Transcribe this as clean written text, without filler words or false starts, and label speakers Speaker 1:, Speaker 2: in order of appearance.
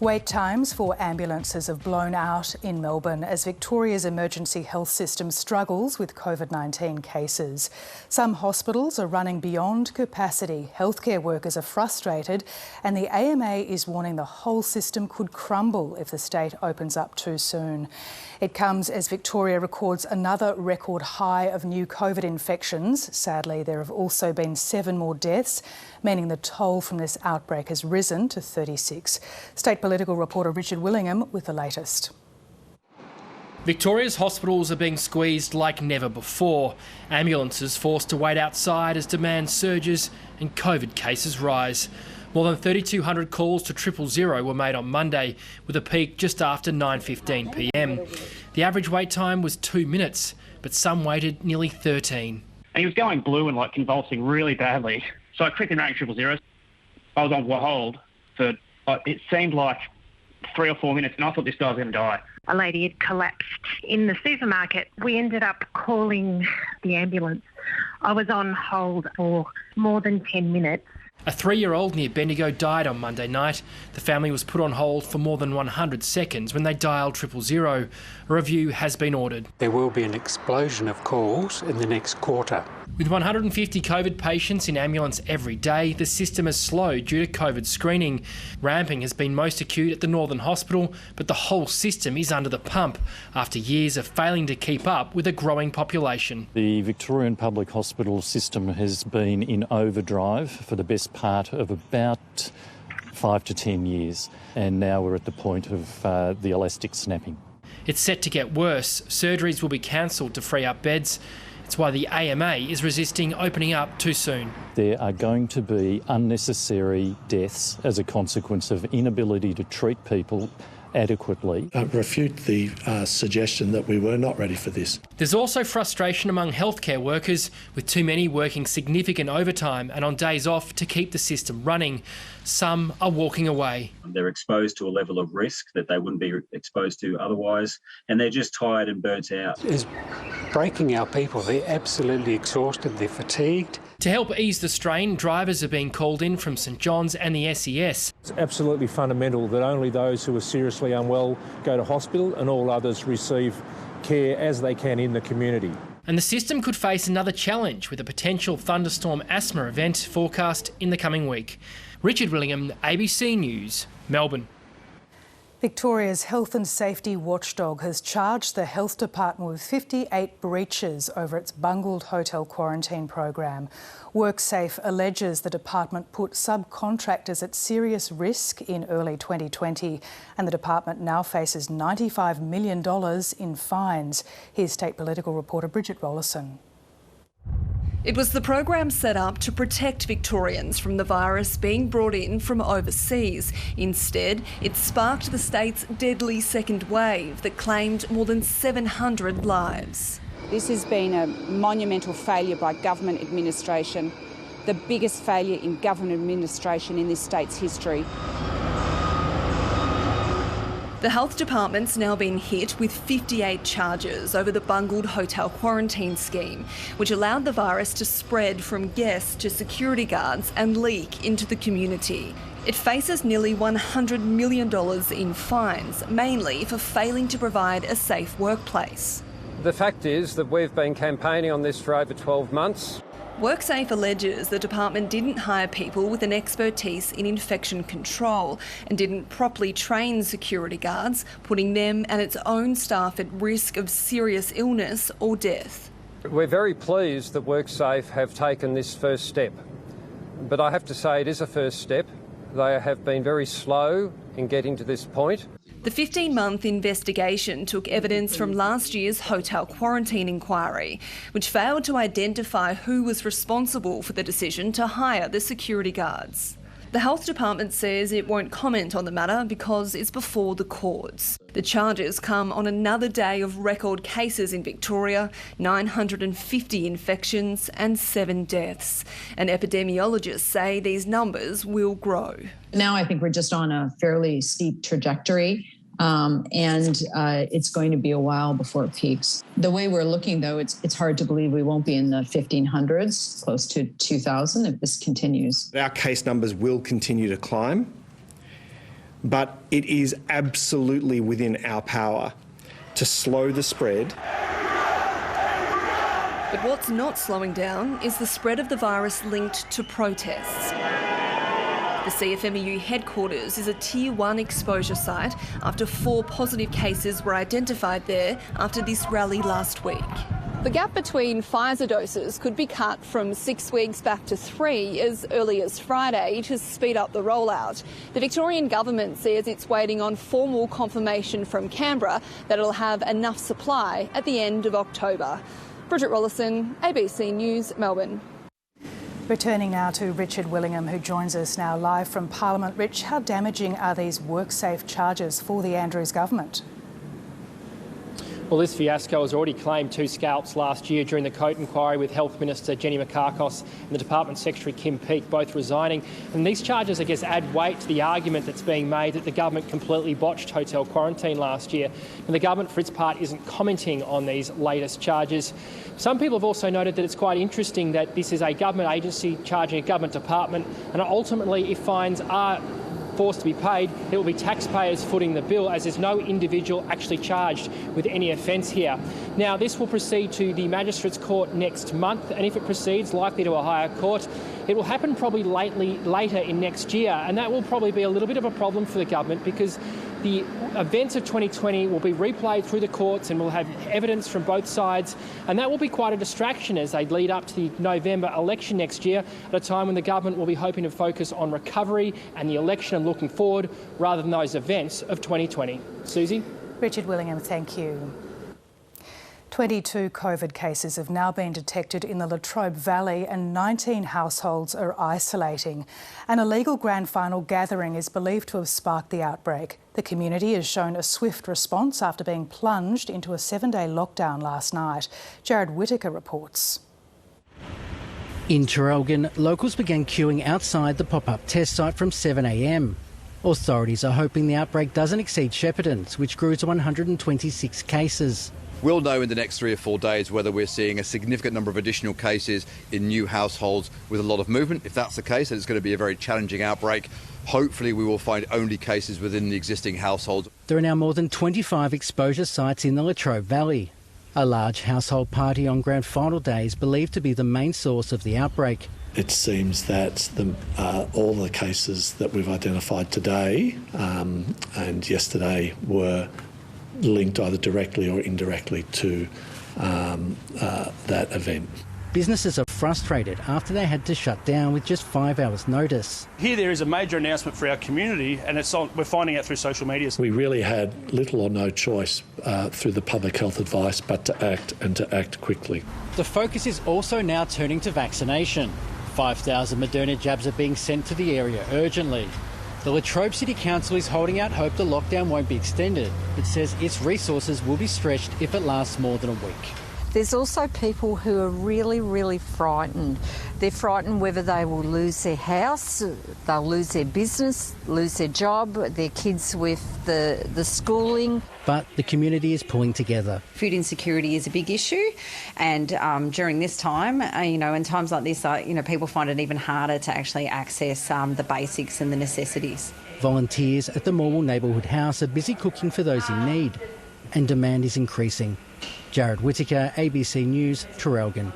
Speaker 1: Wait times for ambulances have blown out in Melbourne as Victoria's emergency health system struggles with COVID-19 cases. Some hospitals are running beyond capacity. Healthcare workers are frustrated and the AMA is warning the whole system could crumble if the state opens up too soon. It comes as Victoria records another record high of new COVID infections. Sadly, there have also been 7 more deaths, meaning the toll from this outbreak has risen to 36. State political reporter Richard Willingham with the latest.
Speaker 2: Victoria's hospitals are being squeezed like never before. Ambulances forced to wait outside as demand surges and COVID cases rise. More than 3,200 calls to 000 were made on Monday, with a peak just after 9:15 p.m. The average wait time was 2 minutes, but some waited nearly 13.
Speaker 3: And he was going blue and convulsing really badly. So I quickly rang 000. I was on hold for, it seemed like 3 or 4 minutes, and I thought this guy was going to die.
Speaker 4: A lady had collapsed in the supermarket. We ended up calling the ambulance. I was on hold for more than 10 minutes.
Speaker 2: A 3-year-old near Bendigo died on Monday night. The family was put on hold for more than 100 seconds when they dialed 000. A review has been ordered.
Speaker 5: There will be an explosion of calls in the next quarter.
Speaker 2: With 150 COVID patients in ambulance every day, the system has slowed due to COVID screening. Ramping has been most acute at the Northern Hospital, but the whole system is under the pump after years of failing to keep up with a growing population.
Speaker 6: The Victorian public hospital system has been in overdrive for the best part of about 5 to 10 years, and now we're at the point of the elastic snapping.
Speaker 2: It's set to get worse. Surgeries will be cancelled to free up beds. It's why the AMA is resisting opening up too soon.
Speaker 6: There are going to be unnecessary deaths as a consequence of inability to treat people adequately.
Speaker 7: I refute the suggestion that we were not ready for this.
Speaker 2: There's also frustration among healthcare workers, with too many working significant overtime and on days off to keep the system running. Some are walking away.
Speaker 8: They're exposed to a level of risk that they wouldn't be exposed to otherwise, and they're just tired and burnt out.
Speaker 5: It's breaking our people. They're absolutely exhausted, they're fatigued.
Speaker 2: To help ease the strain, drivers are being called in from St John's and the SES.
Speaker 9: It's absolutely fundamental that only those who are seriously unwell go to hospital and all others receive care as they can in the community.
Speaker 2: And the system could face another challenge with a potential thunderstorm asthma event forecast in the coming week. Richard Willingham, ABC News, Melbourne.
Speaker 1: Victoria's health and safety watchdog has charged the health department with 58 breaches over its bungled hotel quarantine program. WorkSafe alleges the department put subcontractors at serious risk in early 2020, and the department now faces $95 million in fines. Here's state political reporter Bridget Rollison.
Speaker 10: It was the program set up to protect Victorians from the virus being brought in from overseas. Instead, it sparked the state's deadly second wave that claimed more than 700 lives.
Speaker 11: This has been a monumental failure by government administration, the biggest failure in government administration in this state's history.
Speaker 10: The health department's now been hit with 58 charges over the bungled hotel quarantine scheme, which allowed the virus to spread from guests to security guards and leak into the community. It faces nearly $100 million in fines, mainly for failing to provide a safe workplace.
Speaker 9: The fact is that we've been campaigning on this for over 12 months.
Speaker 10: WorkSafe alleges the department didn't hire people with an expertise in infection control and didn't properly train security guards, putting them and its own staff at risk of serious illness or death.
Speaker 9: We're very pleased that WorkSafe have taken this first step, but I have to say it is a first step. They have been very slow in getting to this point.
Speaker 10: The 15-month investigation took evidence from last year's hotel quarantine inquiry, which failed to identify who was responsible for the decision to hire the security guards. The health department says it won't comment on the matter because it's before the courts. The charges come on another day of record cases in Victoria, 950 infections and 7 deaths. And epidemiologists say these numbers will grow.
Speaker 12: Now I think we're just on a fairly steep trajectory. And it's going to be a while before it peaks. The way we're looking, though, it's hard to believe we won't be in the 1500s, close to 2000 if this continues.
Speaker 13: Our case numbers will continue to climb. but it is absolutely within our power to slow the spread.
Speaker 10: But what's not slowing down is the spread of the virus linked to protests. The CFMEU headquarters is a Tier 1 exposure site after 4 positive cases were identified there after this rally last week. The gap between Pfizer doses could be cut from 6 weeks back to 3 as early as Friday to speed up the rollout. The Victorian government says it's waiting on formal confirmation from Canberra that it'll have enough supply at the end of October. Bridget Rollison, ABC News, Melbourne.
Speaker 1: Returning now to Richard Willingham, who joins us now live from Parliament. Rich, how damaging are these WorkSafe charges for the Andrews government?
Speaker 2: Well, this fiasco has already claimed 2 scalps last year during the Coate inquiry, with Health Minister Jenny Mikakos and the Department Secretary Kim Peake both resigning. And these charges, I guess, add weight to the argument that's being made that the government completely botched hotel quarantine last year. And the government, for its part, isn't commenting on these latest charges. Some people have also noted that it's quite interesting that this is a government agency charging a government department, and ultimately, if fines are forced to be paid, it will be taxpayers footing the bill, as there's no individual actually charged with any offence here. Now, this will proceed to the Magistrates Court next month, and if it proceeds, likely to a higher court, it will happen probably later in next year, and that will probably be a little bit of a problem for the government, because the events of 2020 will be replayed through the courts and we'll have evidence from both sides, and that will be quite a distraction as they lead up to the November election next year, at a time when the government will be hoping to focus on recovery and the election and looking forward rather than those events of 2020. Susie?
Speaker 1: Richard Willingham, thank you. 22 COVID cases have now been detected in the Latrobe Valley and 19 households are isolating. An illegal grand final gathering is believed to have sparked the outbreak. The community has shown a swift response after being plunged into a 7-day lockdown last night. Jared Whittaker reports.
Speaker 14: In Traralgon, locals began queuing outside the pop-up test site from 7 a.m. Authorities are hoping the outbreak doesn't exceed Shepparton's, which grew to 126 cases.
Speaker 15: We'll know in the next 3 or 4 days whether we're seeing a significant number of additional cases in new households with a lot of movement. If that's the case, then it's going to be a very challenging outbreak. Hopefully we will find only cases within the existing households.
Speaker 14: There are now more than 25 exposure sites in the Latrobe Valley. A large household party on grand final day is believed to be the main source of the outbreak.
Speaker 7: It seems that all the cases that we've identified today and yesterday were linked either directly or indirectly to that event.
Speaker 14: Businesses are frustrated after they had to shut down with just 5 hours' notice.
Speaker 16: Here there is a major announcement for our community, and we're finding out through social media.
Speaker 7: We really had little or no choice through the public health advice but to act, and to act quickly.
Speaker 14: The focus is also now turning to vaccination. 5,000 Moderna jabs are being sent to the area urgently. The Latrobe City Council is holding out hope the lockdown won't be extended, but says its resources will be stretched if it lasts more than a week.
Speaker 17: There's also people who are really, really frightened. They're frightened whether they will lose their house, they'll lose their business, lose their job, their kids with the schooling.
Speaker 14: But the community is pulling together.
Speaker 18: Food insecurity is a big issue, and during this time, in times like this, people find it even harder to actually access the basics and the necessities.
Speaker 14: Volunteers at the Morwell Neighbourhood House are busy cooking for those in need, and demand is increasing. Jared Whittaker, ABC News, Traralgon.